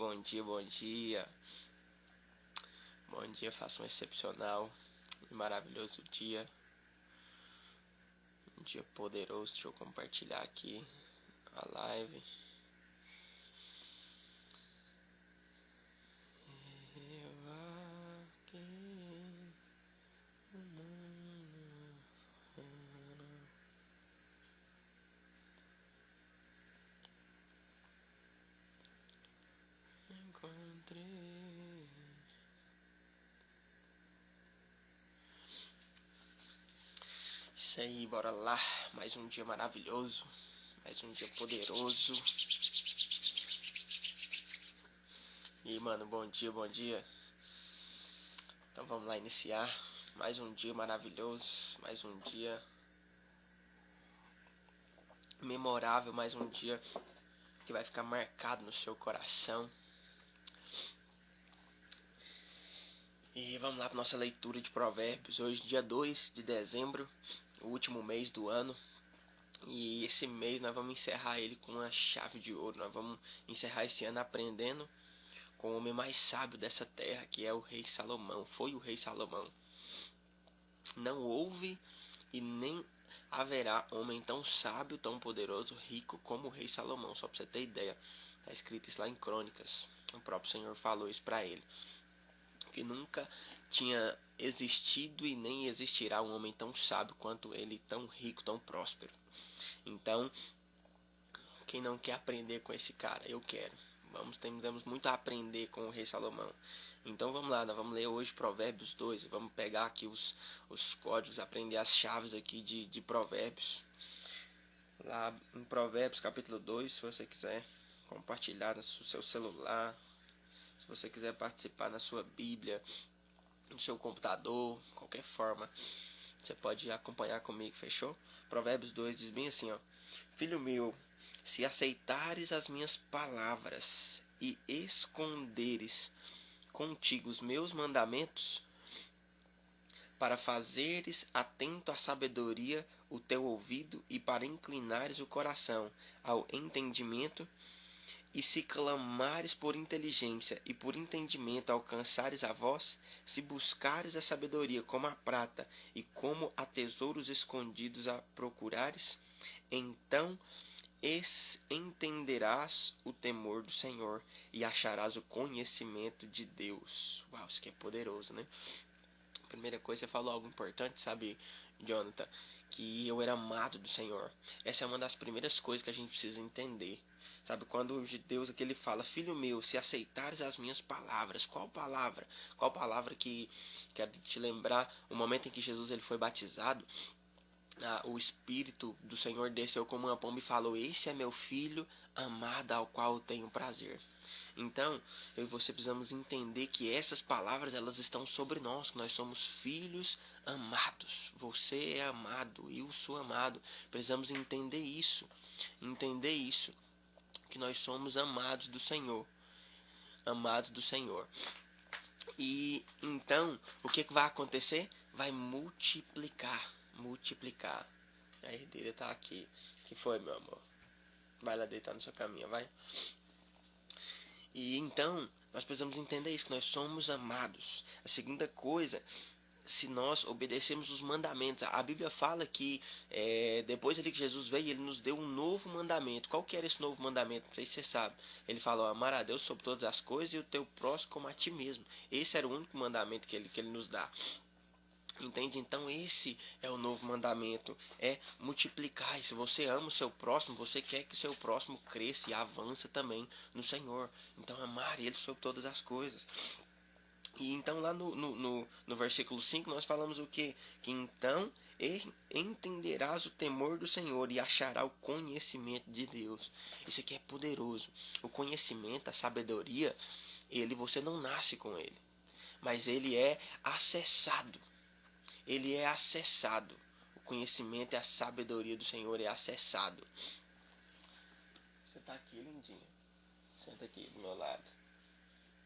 bom dia, bom dia. Bom dia, faça um excepcional e maravilhoso dia. Um dia poderoso, deixa eu compartilhar aqui a live. Isso aí, bora lá. Mais um dia maravilhoso. Mais um dia poderoso. E aí, mano, bom dia, bom dia. Então vamos lá iniciar. Mais um dia maravilhoso. Mais um dia memorável. Mais um dia que vai ficar marcado no seu coração. E vamos lá para nossa leitura de Provérbios. Hoje, dia 2 de dezembro, o último mês do ano. E esse mês nós vamos encerrar ele com uma chave de ouro. Nós vamos encerrar esse ano aprendendo com o homem mais sábio dessa terra, que é o rei Salomão. Foi o rei Salomão. Não houve e nem haverá homem tão sábio, tão poderoso, rico como o rei Salomão. Só para você ter ideia. Está escrito isso lá em Crônicas. O próprio Senhor falou isso para ele. Que nunca tinha existido e nem existirá um homem tão sábio quanto ele, tão rico, tão próspero. Então, quem não quer aprender com esse cara? Eu quero. Temos muito a aprender com o rei Salomão. Então vamos lá, nós vamos ler hoje Provérbios 2. Vamos pegar aqui os códigos, aprender as chaves aqui de Provérbios. Lá em Provérbios capítulo 2, se você quiser compartilhar no seu celular, se você quiser participar na sua Bíblia, no seu computador, qualquer forma, você pode acompanhar comigo, fechou? Provérbios 2 diz bem assim, ó: Filho meu, se aceitares as minhas palavras e esconderes contigo os meus mandamentos, para fazeres atento à sabedoria o teu ouvido e para inclinares o coração ao entendimento, e se clamares por inteligência e por entendimento alcançares a voz, se buscares a sabedoria como a prata e como a tesouros escondidos a procurares, então entenderás o temor do Senhor e acharás o conhecimento de Deus. Uau, isso aqui é poderoso, né? Primeira coisa, você falou algo importante, sabe, Jonathan? Que eu era amado do Senhor. Essa é uma das primeiras coisas que a gente precisa entender. Sabe, quando Deus aqui ele fala: Filho meu, se aceitares as minhas palavras. Qual palavra? Qual palavra que quero te lembrar? O momento em que Jesus ele foi batizado, o Espírito do Senhor desceu como uma pomba e falou: Esse é meu filho amado, ao qual eu tenho prazer. Então, eu e você precisamos entender que essas palavras elas estão sobre nós, que nós somos filhos amados. Você é amado, eu sou amado. Precisamos entender isso, que nós somos amados do Senhor, amados do Senhor. E então, o que vai acontecer? Vai multiplicar. A herdeira está aqui. Que foi, meu amor? Vai lá deitar no seu caminho, vai. E então, nós precisamos entender isso, que nós somos amados. A segunda coisa, se nós obedecemos os mandamentos. A Bíblia fala que depois ali que Jesus veio, ele nos deu um novo mandamento. Qual que era esse novo mandamento? Não sei se você sabe. Ele falou: amar a Deus sobre todas as coisas e o teu próximo como a ti mesmo. Esse era o único mandamento que ele nos dá. Entende? Então esse é o novo mandamento, é multiplicar. E se você ama o seu próximo, você quer que o seu próximo cresça e avance também no Senhor. Então amar ele sobre todas as coisas. E então lá no versículo 5 nós falamos o quê? Que então entenderás o temor do Senhor e achará o conhecimento de Deus. Isso aqui é poderoso. O conhecimento, a sabedoria, você não nasce com ele, mas ele é acessado. Ele é acessado. O conhecimento e a sabedoria do Senhor é acessado. Você está aqui, lindinha? Senta aqui do meu lado.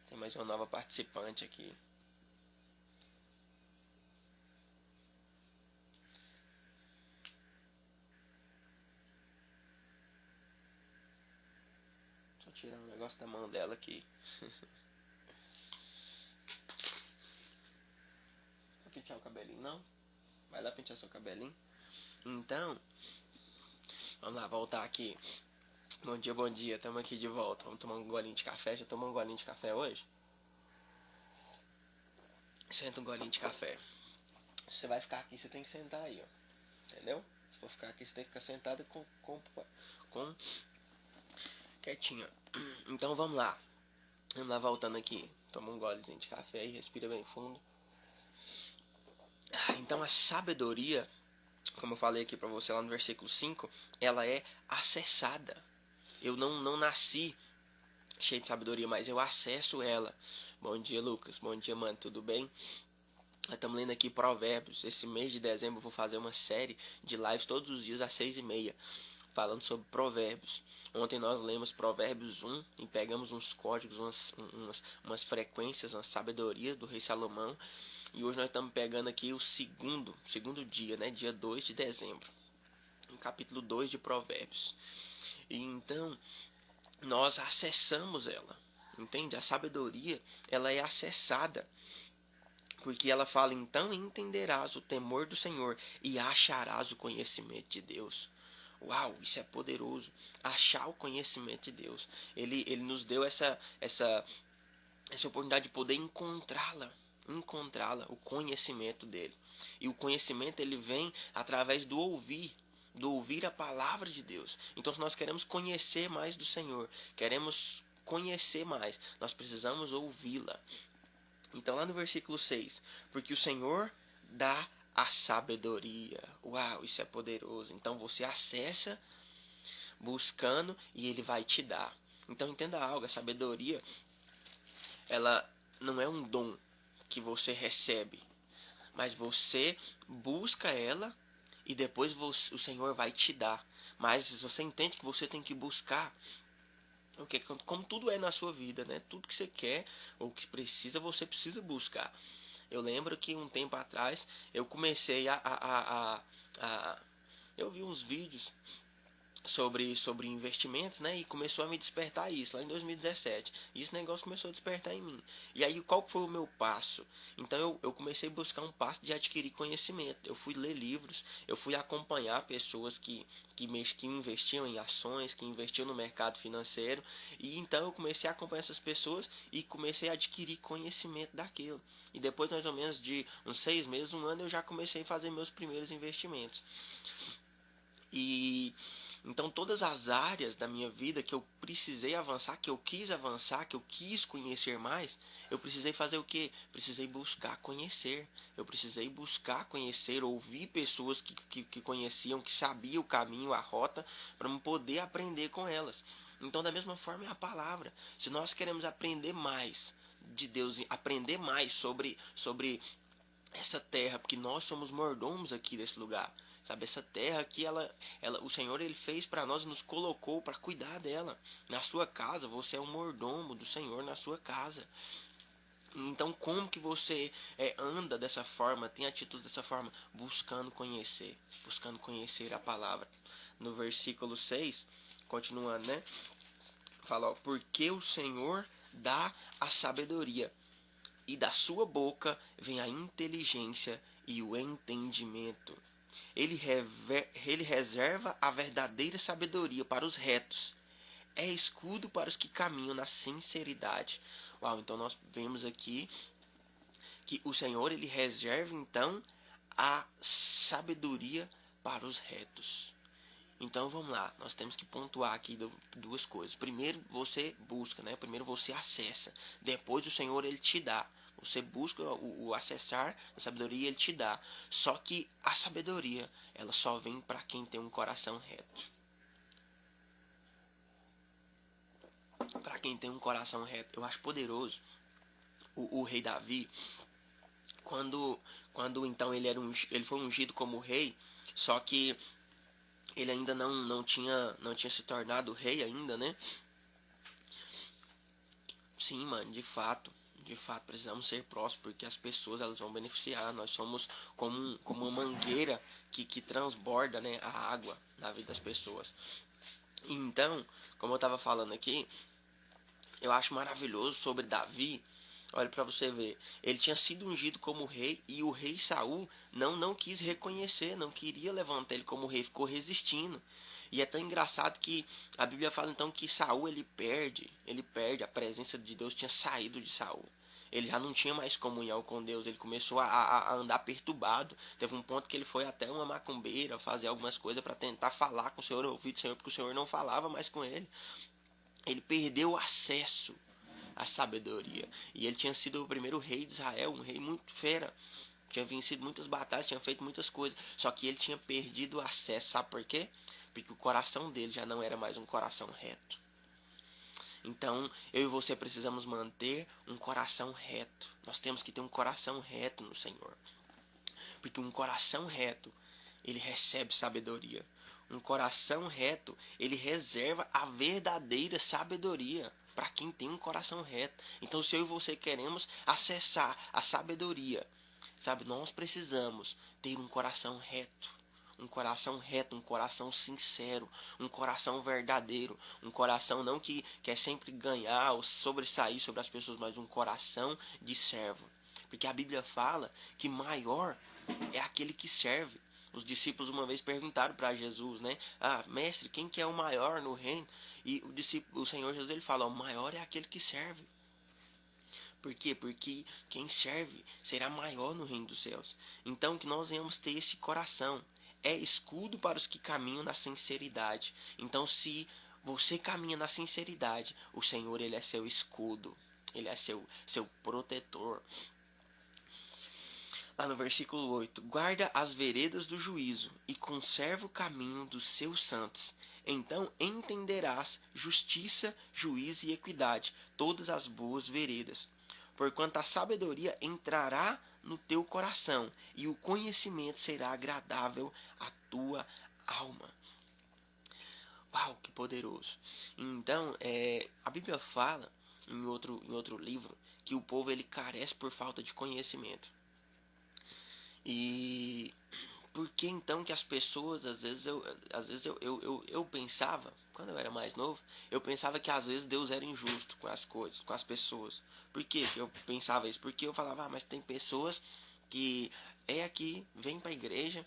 Tem mais uma nova participante aqui. Deixa eu tirar um negócio da mão dela aqui. Vai pentear o cabelinho, não? Vai lá pentear seu cabelinho. Então, vamos lá, voltar aqui. Bom dia, estamos aqui de volta. Vamos tomar um golinho de café. Já tomou um golinho de café hoje? Senta um golinho de café. Se você vai ficar aqui, você tem que sentar aí, ó. Entendeu? Se for ficar aqui, você tem que ficar sentado com quietinho. Então vamos lá. Vamos lá, voltando aqui. Toma um golezinho de café e respira bem fundo. Então a sabedoria, como eu falei aqui pra você lá no versículo 5, ela é acessada. Eu não nasci cheio de sabedoria, mas eu acesso ela. Bom dia, Lucas. Bom dia, mano. Tudo bem? Estamos lendo aqui Provérbios. Esse mês de dezembro eu vou fazer uma série de lives todos os dias às 6h30, falando sobre Provérbios. Ontem nós lemos Provérbios 1 e pegamos uns códigos, umas frequências, uma sabedoria do rei Salomão. E hoje nós estamos pegando aqui o segundo dia, né? Dia 2 de dezembro. No capítulo 2 de Provérbios. E então, nós acessamos ela. Entende? A sabedoria, ela é acessada. Porque ela fala, então entenderás o temor do Senhor e acharás o conhecimento de Deus. Uau, isso é poderoso. Achar o conhecimento de Deus. Ele nos deu essa oportunidade de poder encontrá-la, o conhecimento dele. E o conhecimento ele vem através do ouvir a palavra de Deus. Então se nós queremos conhecer mais do Senhor, queremos conhecer mais, nós precisamos ouvi-la. Então lá no versículo 6, porque o Senhor dá a sabedoria. Uau, isso é poderoso. Então você acessa buscando e ele vai te dar. Então entenda algo, a sabedoria, ela não é um dom que você recebe, mas você busca ela e depois o Senhor vai te dar. Mas você entende que você tem que buscar, como tudo é na sua vida, né? Tudo que você quer ou que precisa, você precisa buscar. Eu lembro que um tempo atrás eu comecei eu vi uns vídeos sobre investimentos, né? E começou a me despertar isso lá em 2017. E esse negócio começou a despertar em mim. E aí qual foi o meu passo? Então eu comecei a buscar um passo de adquirir conhecimento. Eu fui ler livros, eu fui acompanhar pessoas que investiam em ações, que investiam no mercado financeiro. E então eu comecei a acompanhar essas pessoas e comecei a adquirir conhecimento daquilo. E depois mais ou menos de uns 6 meses, um ano, eu já comecei a fazer meus primeiros investimentos. E então todas as áreas da minha vida que eu precisei avançar, que eu quis avançar, que eu quis conhecer mais, eu precisei fazer o quê? Precisei buscar conhecer. Eu precisei buscar conhecer, ouvir pessoas que conheciam, que sabiam o caminho, a rota, para eu poder aprender com elas. Então da mesma forma é a palavra. Se nós queremos aprender mais de Deus, aprender mais sobre essa terra, porque nós somos mordomos aqui desse lugar. Sabe, essa terra aqui, o Senhor ele fez para nós e nos colocou para cuidar dela. Na sua casa, você é um mordomo do Senhor na sua casa. Então, como que você anda dessa forma, tem atitude dessa forma? Buscando conhecer a palavra. No versículo 6, continuando, né? Fala, ó, porque o Senhor dá a sabedoria, e da sua boca vem a inteligência e o entendimento. Ele reserva a verdadeira sabedoria para os retos. É escudo para os que caminham na sinceridade. Uau, então nós vemos aqui que o Senhor ele reserva então a sabedoria para os retos. Então vamos lá, nós temos que pontuar aqui duas coisas. Primeiro você busca, né? Primeiro você acessa. Depois o Senhor ele te dá. Você busca o acessar a sabedoria e ele te dá. Só que a sabedoria, ela só vem para quem tem um coração reto. Para quem tem um coração reto. Eu acho poderoso o rei Davi, quando então ele foi ungido como rei, só que ele ainda não tinha se tornado rei ainda, né? Sim, mano, de fato precisamos ser próximos, porque as pessoas elas vão beneficiar. Nós somos como uma mangueira que transborda, né, a água na vida das pessoas. Então, como eu estava falando aqui, eu acho maravilhoso sobre Davi. Olha para você ver, ele tinha sido ungido como rei e o rei Saul não quis reconhecer, não queria levantar ele como rei, ficou resistindo. E é tão engraçado que a Bíblia fala então que Saul ele perde, a presença de Deus tinha saído de Saul. Ele já não tinha mais comunhão com Deus, ele começou a andar perturbado. Teve um ponto que ele foi até uma macumbeira fazer algumas coisas para tentar falar com o Senhor, ouvir do Senhor, porque o Senhor não falava mais com ele. Ele perdeu o acesso à sabedoria. E ele tinha sido o primeiro rei de Israel, um rei muito fera. Tinha vencido muitas batalhas, tinha feito muitas coisas. Só que ele tinha perdido o acesso. Sabe por quê? Porque o coração dele já não era mais um coração reto. Então, eu e você precisamos manter um coração reto. Nós temos que ter um coração reto no Senhor. Porque um coração reto, ele recebe sabedoria. Um coração reto, ele reserva a verdadeira sabedoria para quem tem um coração reto. Então, se eu e você queremos acessar a sabedoria, sabe, nós precisamos ter um coração reto. Um coração reto, um coração sincero, um coração verdadeiro, um coração não que quer sempre ganhar ou sobressair sobre as pessoas, mas um coração de servo. Porque a Bíblia fala que maior é aquele que serve. Os discípulos uma vez perguntaram para Jesus, né? Ah, mestre, quem que é o maior no reino? E o Senhor Jesus ele fala, o maior é aquele que serve. Por quê? Porque quem serve será maior no reino dos céus. Então que nós venhamos ter esse coração. É escudo para os que caminham na sinceridade. Então se você caminha na sinceridade, o Senhor ele é seu escudo. Ele é seu protetor. Lá no versículo 8: guarda as veredas do juízo e conserva o caminho dos seus santos. Então entenderás justiça, juízo e equidade, todas as boas veredas. Porquanto a sabedoria entrará no teu coração e o conhecimento será agradável à tua alma. Uau, que poderoso! Então, a Bíblia fala em outro livro que o povo ele carece por falta de conhecimento. E por que então que as pessoas, às vezes eu pensava, quando eu era mais novo, eu pensava que às vezes Deus era injusto com as coisas, com as pessoas. Por que eu pensava isso? Porque eu falava, mas tem pessoas que aqui, vem pra igreja,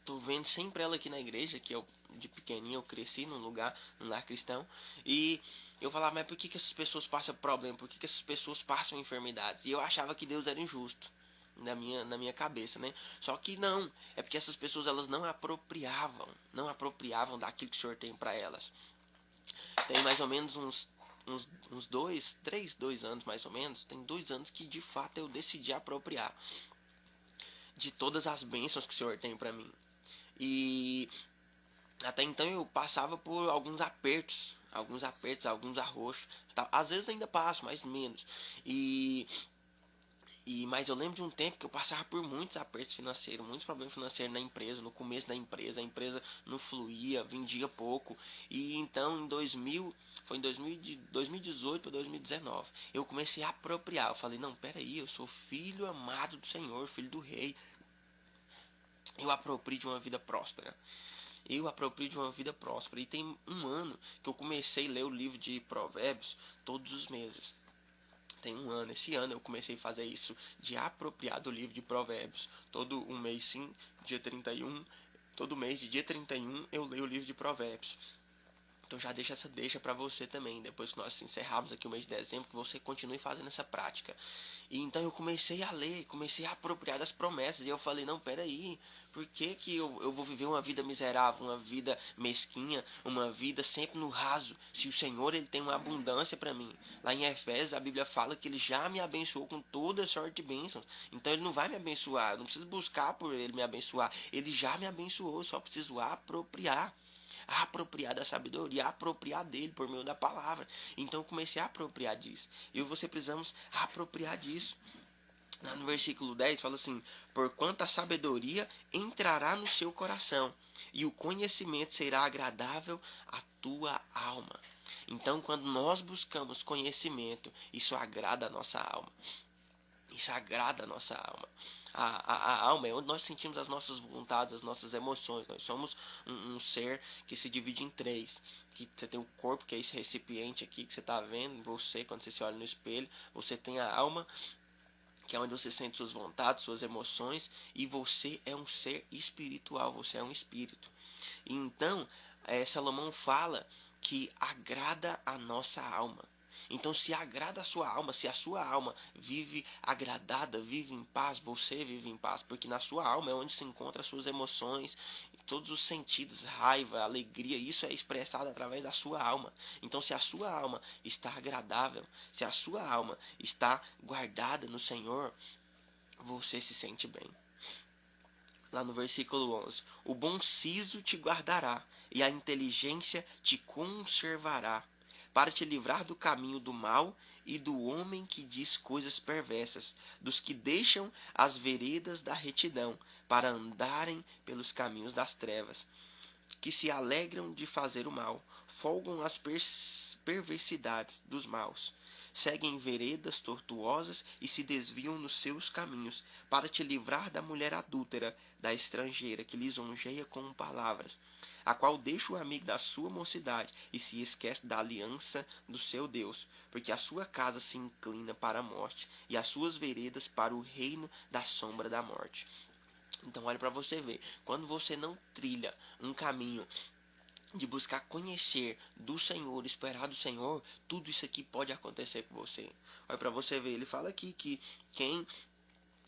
tô vendo sempre ela aqui na igreja, que eu de pequenininho eu cresci num lar cristão, e eu falava, mas por que essas pessoas passam problema? Por que essas pessoas passam enfermidades? E eu achava que Deus era injusto na minha cabeça, né? Só que não, é porque essas pessoas elas não apropriavam daquilo que o Senhor tem para elas. Tem mais ou menos uns 2 anos mais ou menos, tem 2 anos que de fato eu decidi apropriar de todas as bênçãos que o Senhor tem para mim. E até então eu passava por alguns apertos, alguns arroxos. Às vezes ainda passo, mas menos. Mas eu lembro de um tempo que eu passava por muitos apertos financeiros, muitos problemas financeiros na empresa, no começo da empresa, a empresa não fluía, vendia pouco. E então foi em 2018 para 2019, eu comecei a apropriar. Eu falei, não, peraí, eu sou filho amado do Senhor, filho do rei. Eu aproprio de uma vida próspera. E tem um ano que eu comecei a ler o livro de Provérbios todos os meses. Tem um ano, esse ano eu comecei a fazer isso, de apropriar do livro de Provérbios. Todo um mês sim, dia 31, todo mês de dia 31 eu leio o livro de Provérbios. Então já deixa essa deixa para você também, depois que nós encerrarmos aqui o mês de dezembro, que você continue fazendo essa prática. E então eu comecei a ler, comecei a apropriar das promessas, e eu falei, não, peraí, por que eu vou viver uma vida miserável, uma vida mesquinha, uma vida sempre no raso, se o Senhor ele tem uma abundância para mim? Lá em Efésios a Bíblia fala que ele já me abençoou com toda sorte de bênçãos, então ele não vai me abençoar, eu não preciso buscar por ele me abençoar, ele já me abençoou, só preciso apropriar da sabedoria, apropriar dele por meio da palavra. Então eu comecei a apropriar disso. E você precisamos apropriar disso. No versículo 10 fala assim: porquanto a sabedoria entrará no seu coração, e o conhecimento será agradável à tua alma. Então, quando nós buscamos conhecimento, isso agrada a nossa alma. Isso agrada a nossa alma. A alma é onde nós sentimos as nossas vontades, as nossas emoções. Nós somos um ser que se divide em três. Que você tem o corpo, que é esse recipiente aqui que você está vendo, você, quando você se olha no espelho. Você tem a alma, que é onde você sente suas vontades, suas emoções. E você é um ser espiritual, você é um espírito. E então, Salomão fala que agrada a nossa alma. Então, se agrada a sua alma, se a sua alma vive agradada, vive em paz, você vive em paz, porque na sua alma é onde se encontram as suas emoções, todos os sentidos, raiva, alegria, isso é expressado através da sua alma. Então, se a sua alma está agradável, se a sua alma está guardada no Senhor, você se sente bem. Lá no versículo 11: o bom siso te guardará, e a inteligência te conservará, para te livrar do caminho do mal e do homem que diz coisas perversas, dos que deixam as veredas da retidão, para andarem pelos caminhos das trevas, que se alegram de fazer o mal, folgam as perversidades dos maus, seguem veredas tortuosas e se desviam nos seus caminhos, para te livrar da mulher adúltera, da estrangeira, que lisonjeia com palavras, a qual deixa o amigo da sua mocidade e se esquece da aliança do seu Deus, porque a sua casa se inclina para a morte e as suas veredas para o reino da sombra da morte. Então olha para você ver, quando você não trilha um caminho de buscar conhecer do Senhor, esperar do Senhor, tudo isso aqui pode acontecer com você. Olha para você ver, ele fala aqui que quem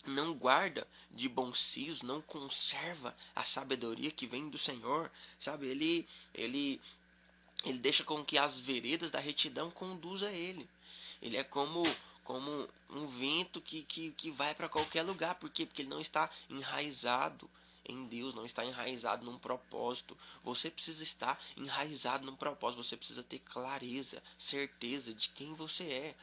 não guarda de bom siso, não conserva a sabedoria que vem do Senhor, sabe? Ele deixa com que as veredas da retidão conduza ele. Ele é como um vento que vai para qualquer lugar. Por quê? Porque ele não está enraizado em Deus, não está enraizado num propósito. Você precisa estar enraizado num propósito. Você precisa ter clareza, certeza de quem você é.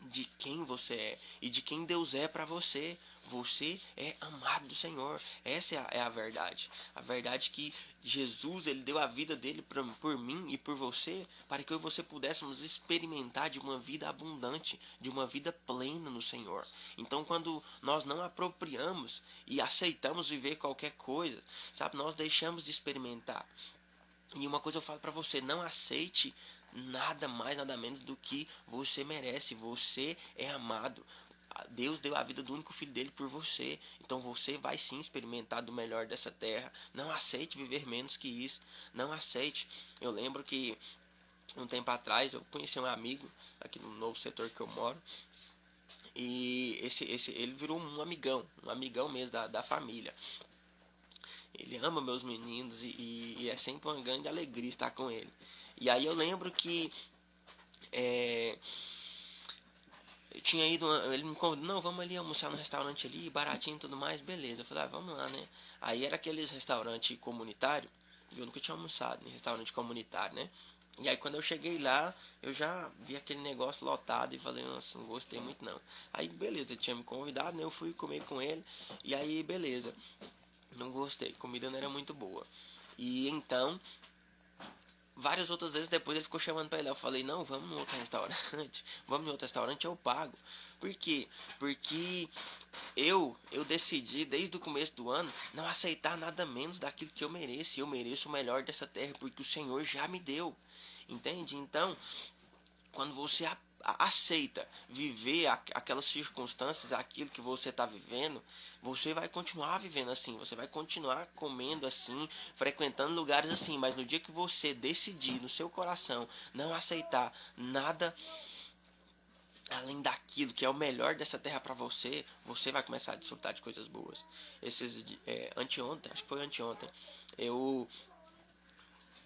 De quem você é e de quem Deus é para você. Você é amado do Senhor. Essa é a verdade. A verdade que Jesus, ele deu a vida dele por mim e por você, para que eu e você pudéssemos experimentar de uma vida abundante, de uma vida plena no Senhor. Então, quando nós não apropriamos e aceitamos viver qualquer coisa, sabe, nós deixamos de experimentar. E uma coisa eu falo para você, não aceite nada mais, nada menos do que você merece. Você é amado. Deus deu a vida do único filho dele por você. Então você vai sim experimentar do melhor dessa terra. Não aceite viver menos que isso. Não aceite. Eu lembro que um tempo atrás eu conheci um amigo aqui no novo setor que eu moro. E ele virou um amigão mesmo da família. Ele ama meus meninos e é sempre uma grande alegria estar com ele. E aí eu lembro que eu tinha ido, ele me convidou, não, vamos ali almoçar no restaurante ali, baratinho e tudo mais, beleza. Eu falei, vamos lá, né? Aí era aqueles restaurantes comunitários, eu nunca tinha almoçado em restaurante comunitário, né? E aí quando eu cheguei lá, eu já vi aquele negócio lotado e falei, nossa, não gostei muito não. Aí beleza, ele tinha me convidado, né? Eu fui comer com ele, e aí beleza. Não gostei, a comida não era muito boa. E então, várias outras vezes depois ele ficou chamando pra ele. Eu falei, não, vamos no outro restaurante. Vamos no outro restaurante, eu pago. Por quê? Porque eu decidi desde o começo do ano não aceitar nada menos daquilo que eu mereço. E eu mereço o melhor dessa terra porque o Senhor já me deu. Entende? Então, quando você aceita viver aquelas circunstâncias, aquilo que você está vivendo, você vai continuar vivendo assim, você vai continuar comendo assim, frequentando lugares assim, mas no dia que você decidir no seu coração não aceitar nada além daquilo que é o melhor dessa terra para você, você vai começar a desfrutar de coisas boas. Anteontem, acho que foi anteontem, eu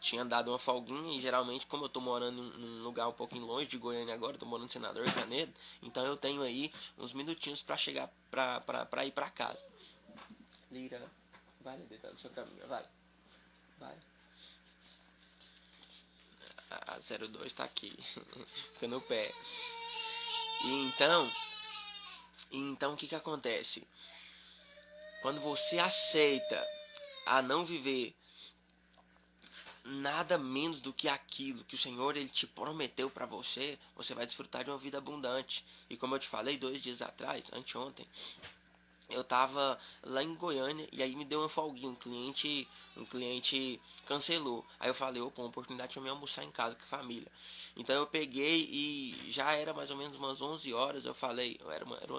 tinha dado uma folguinha e geralmente, como eu tô morando num lugar um pouquinho longe de Goiânia agora, tô morando em Senador Canedo, então eu tenho aí uns minutinhos para chegar pra ir pra casa. Lira, vai deitar no seu caminho, vai. A 02 tá aqui, fica no pé. E então o que acontece? Quando você aceita a não viver nada menos do que aquilo que o Senhor ele te prometeu para você, você vai desfrutar de uma vida abundante. E como eu te falei 2 dias atrás, anteontem, eu tava lá em Goiânia e aí me deu uma folguinha, um cliente cancelou. Aí eu falei, opa, uma oportunidade pra mim almoçar em casa com a família. Então eu peguei e já era mais ou menos umas 11 horas, eu falei,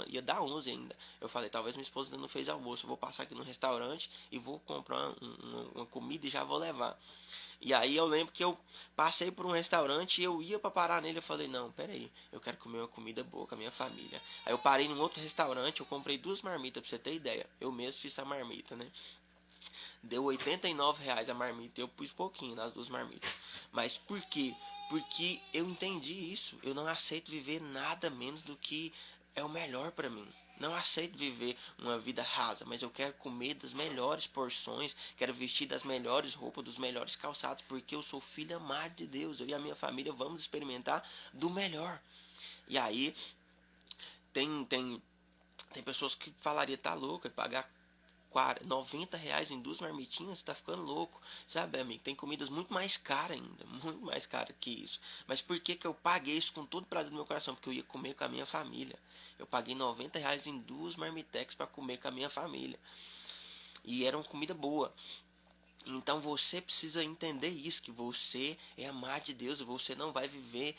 ia dar 11 ainda. Eu falei, talvez minha esposa ainda não fez almoço, eu vou passar aqui no restaurante e vou comprar uma comida e já vou levar. E aí eu lembro que eu passei por um restaurante e eu ia pra parar nele. Eu falei, não, pera aí, eu quero comer uma comida boa com a minha família. Aí eu parei num outro restaurante, eu comprei 2 marmitas pra você ter ideia. Eu mesmo fiz a marmita, né? Deu R$ 89 a marmita. Eu pus pouquinho nas 2 marmitas. Mas por quê? Porque eu entendi isso. Eu não aceito viver nada menos do que é o melhor pra mim. Não aceito viver uma vida rasa, mas eu quero comer das melhores porções, quero vestir das melhores roupas, dos melhores calçados, porque eu sou filho amado de Deus. Eu e a minha família vamos experimentar do melhor. E aí tem pessoas que falariam, tá louco, é pagar R$ 90 em 2 marmitinhas, você tá ficando louco, sabe, amigo? Tem comidas muito mais caras ainda, muito mais caras que isso. Mas por que que eu paguei isso com todo o prazer do meu coração? Porque eu ia comer com a minha família. Eu paguei R$ 90 em 2 marmitex para comer com a minha família. E era uma comida boa. Então você precisa entender isso, que você é amado de Deus e você não vai viver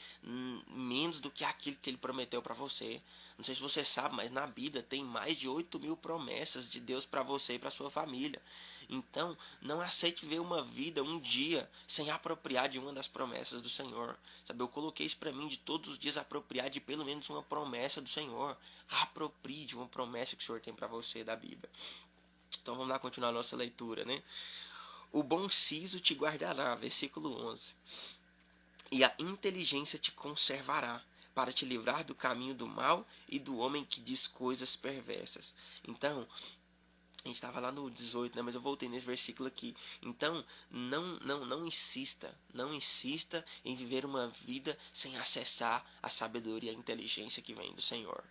menos do que aquilo que Ele prometeu para você. Não sei se você sabe, mas na Bíblia tem mais de 8.000 promessas de Deus para você e para sua família. Então não aceite ver uma vida, um dia, sem apropriar de uma das promessas do Senhor. Sabe, eu coloquei isso para mim de todos os dias apropriar de pelo menos uma promessa do Senhor. Aproprie de uma promessa que o Senhor tem para você da Bíblia. Então vamos lá continuar a nossa leitura, né? O bom siso te guardará, versículo 11. E a inteligência te conservará, para te livrar do caminho do mal e do homem que diz coisas perversas. Então, a gente estava lá no 18, né? Mas eu voltei nesse versículo aqui. Então, não insista em viver uma vida sem acessar a sabedoria e a inteligência que vem do Senhor.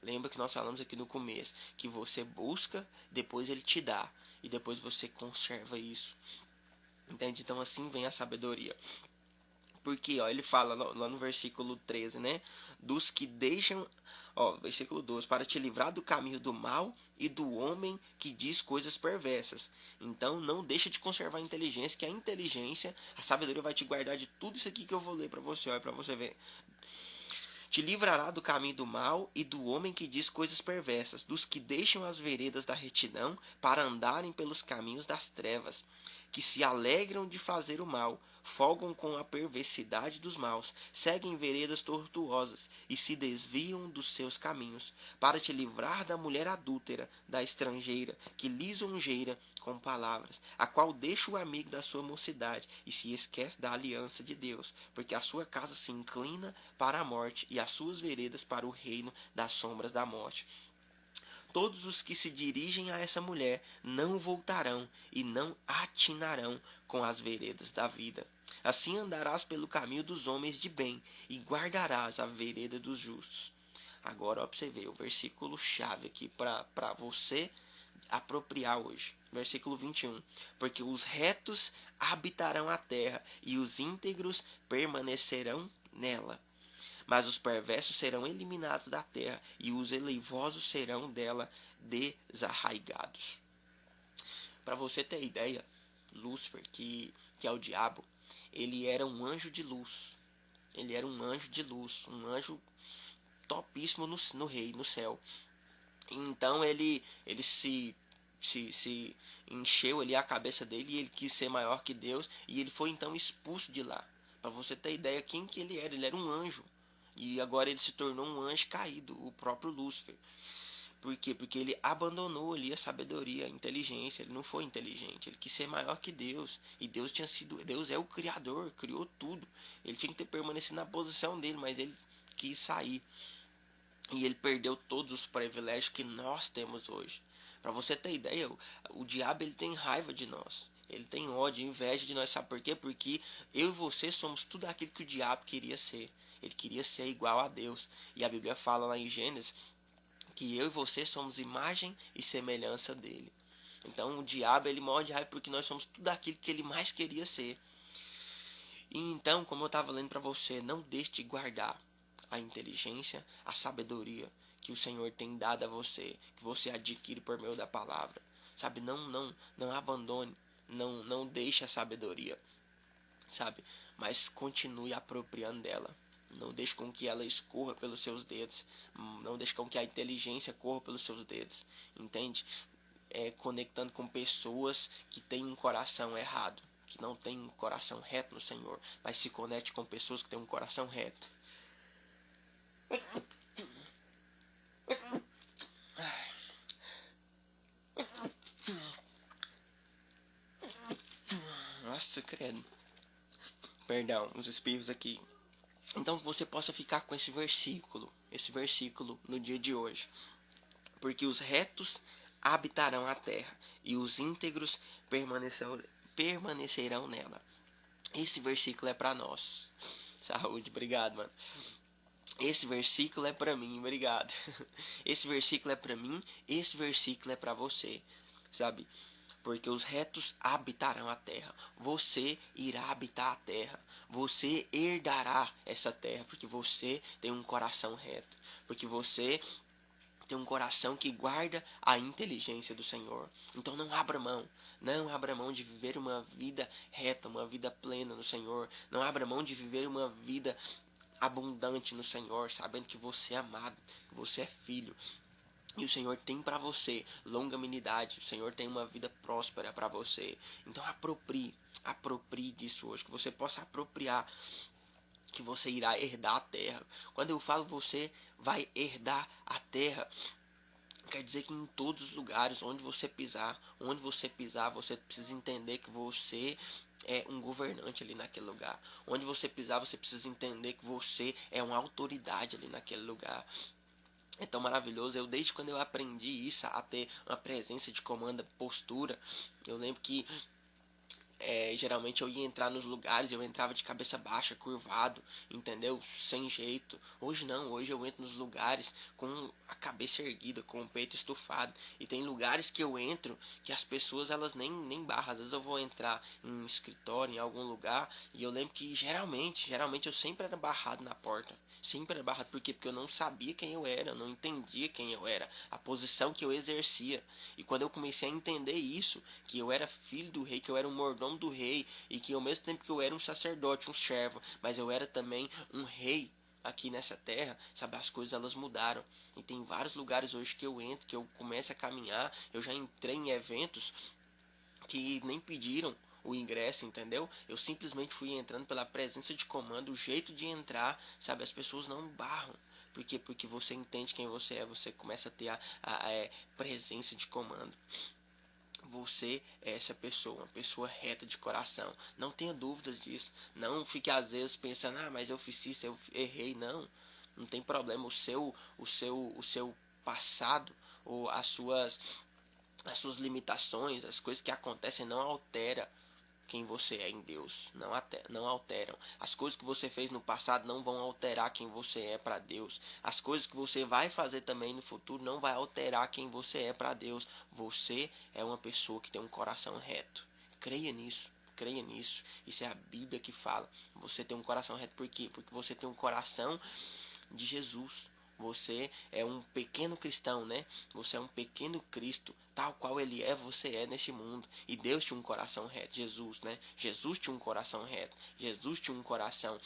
Lembra que nós falamos aqui no começo, que você busca, depois Ele te dá, e depois você conserva isso. Entende? Então assim vem a sabedoria. Porque, ó, ele fala lá no versículo 13, né? Dos que deixam, ó, versículo 12, para te livrar do caminho do mal e do homem que diz coisas perversas. Então, não deixa de conservar a inteligência, que a inteligência, a sabedoria vai te guardar de tudo isso aqui que eu vou ler para você, ó, para você ver. Te livrará do caminho do mal e do homem que diz coisas perversas, dos que deixam as veredas da retidão para andarem pelos caminhos das trevas, que se alegram de fazer o mal, folgam com a perversidade dos maus, seguem veredas tortuosas e se desviam dos seus caminhos, para te livrar da mulher adúltera, da estrangeira, que lisonjeira com palavras, a qual deixa o amigo da sua mocidade e se esquece da aliança de Deus, porque a sua casa se inclina para a morte e as suas veredas para o reino das sombras da morte. Todos os que se dirigem a essa mulher não voltarão e não atinarão com as veredas da vida. Assim andarás pelo caminho dos homens de bem e guardarás a vereda dos justos. Agora observe o versículo chave aqui para você apropriar hoje. Versículo 21. Porque os retos habitarão a terra e os íntegros permanecerão nela. Mas os perversos serão eliminados da terra e os eleivosos serão dela desarraigados. Para você ter ideia, Lúcifer, que é o diabo, ele era um anjo de luz. Ele era um anjo de luz, um anjo topíssimo no rei, no céu. Então ele se encheu ali a cabeça dele e ele quis ser maior que Deus e ele foi então expulso de lá. Para você ter ideia quem que ele era um anjo. E agora ele se tornou um anjo caído, o próprio Lúcifer. Por quê? Porque ele abandonou ali a sabedoria, a inteligência. Ele não foi inteligente. Ele quis ser maior que Deus. E Deus é o Criador, criou tudo. Ele tinha que ter permanecido na posição dele, mas ele quis sair. E ele perdeu todos os privilégios que nós temos hoje. Para você ter ideia, o diabo ele tem raiva de nós. Ele tem ódio, inveja de nós. Sabe por quê? Porque eu e você somos tudo aquilo que o diabo queria ser. Ele queria ser igual a Deus. E a Bíblia fala lá em Gênesis que eu e você somos imagem e semelhança dele. Então o diabo ele morre de raiva porque nós somos tudo aquilo que ele mais queria ser. E então, como eu estava lendo para você, não deixe de guardar a inteligência, a sabedoria que o Senhor tem dado a você, que você adquire por meio da palavra. Sabe, não abandone, não deixe a sabedoria, sabe, mas continue apropriando dela. Não deixe com que ela escorra pelos seus dedos. Não deixe com que a inteligência corra pelos seus dedos. Entende? Conectando com pessoas que têm um coração errado, que não tem um coração reto no Senhor, mas se conecte com pessoas que têm um coração reto. Nossa, credo. Perdão, os espirros aqui. Então que você possa ficar com esse versículo no dia de hoje. Porque os retos habitarão a terra e os íntegros permanecerão nela. Esse versículo é para nós. Saúde, obrigado, mano. Esse versículo é para mim, obrigado. Esse versículo é para mim, esse versículo é para você, sabe? Porque os retos habitarão a terra. Você irá habitar a terra. Você herdará essa terra, porque você tem um coração reto. Porque você tem um coração que guarda a inteligência do Senhor. Então não abra mão. Não abra mão de viver uma vida reta, uma vida plena no Senhor. Não abra mão de viver uma vida abundante no Senhor, sabendo que você é amado, que você é filho. E o Senhor tem para você longanimidade. O Senhor tem uma vida próspera para você. Então aproprie disso hoje. Que você possa apropriar. Que você irá herdar a terra. Quando eu falo você vai herdar a terra, quer dizer que em todos os lugares onde você pisar, você precisa entender que você é um governante ali naquele lugar. Onde você pisar, você precisa entender que você é uma autoridade ali naquele lugar. É tão maravilhoso. Desde quando eu aprendi isso, a ter uma presença de comando, postura, eu lembro que geralmente eu ia entrar nos lugares, eu entrava de cabeça baixa, curvado, entendeu? Sem jeito. Hoje não, hoje eu entro nos lugares com a cabeça erguida, com o peito estufado. E tem lugares que eu entro que as pessoas elas nem barram. Às vezes eu vou entrar em um escritório, em algum lugar, e eu lembro que geralmente eu sempre era barrado na porta. Sempre era barrado, por quê? Porque eu não sabia quem eu era, eu não entendia quem eu era, a posição que eu exercia. E quando eu comecei a entender isso, que eu era filho do rei, que eu era um mordomo do rei, e que ao mesmo tempo que eu era um sacerdote, um servo, mas eu era também um rei aqui nessa terra, sabe, as coisas elas mudaram. E tem vários lugares hoje que eu entro, que eu começo a caminhar, eu já entrei em eventos que nem pediram o ingresso, entendeu? Eu simplesmente fui entrando pela presença de comando, o jeito de entrar, sabe, as pessoas não barram. Por quê? Porque você entende quem você é, você começa a ter a presença de comando. Você é essa pessoa, uma pessoa reta de coração. Não tenha dúvidas disso. Não fique às vezes pensando, mas eu fiz isso, eu errei. Não tem problema. O seu passado ou as suas limitações, as coisas que acontecem não altera quem você é em Deus. Não alteram. As coisas que você fez no passado não vão alterar quem você é para Deus. As coisas que você vai fazer também no futuro não vai alterar quem você é para Deus. Você é uma pessoa que tem um coração reto. Creia nisso. Creia nisso. Isso é a Bíblia que fala. Você tem um coração reto por quê? Porque você tem um coração de Jesus. Você é um pequeno cristão, né? Você é um pequeno Cristo, tal qual ele é, você é neste mundo. E Deus tinha um coração reto, Jesus, né? Jesus tinha um coração reto. Jesus tinha um coração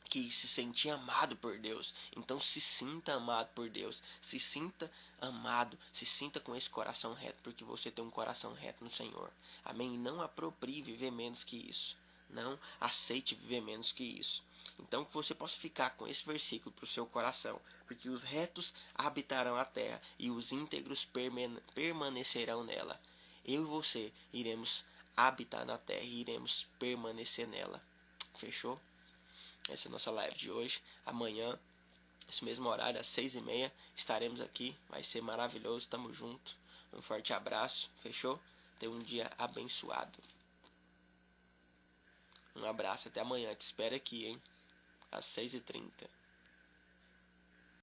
que se sentia amado por Deus. Então se sinta amado por Deus. Se sinta amado. Se sinta com esse coração reto, porque você tem um coração reto no Senhor. Amém? E não aproprie viver menos que isso. Não aceite viver menos que isso. Então que você possa ficar com esse versículo para o seu coração. Porque os retos habitarão a terra e os íntegros permanecerão nela. Eu e você iremos habitar na terra e iremos permanecer nela. Fechou? Essa é a nossa live de hoje. Amanhã, esse mesmo horário, às 6h30, estaremos aqui. Vai ser maravilhoso. Tamo junto. Um forte abraço. Fechou? Tenha um dia abençoado. Um abraço. Até amanhã. Te espero aqui, hein? Às 6h30.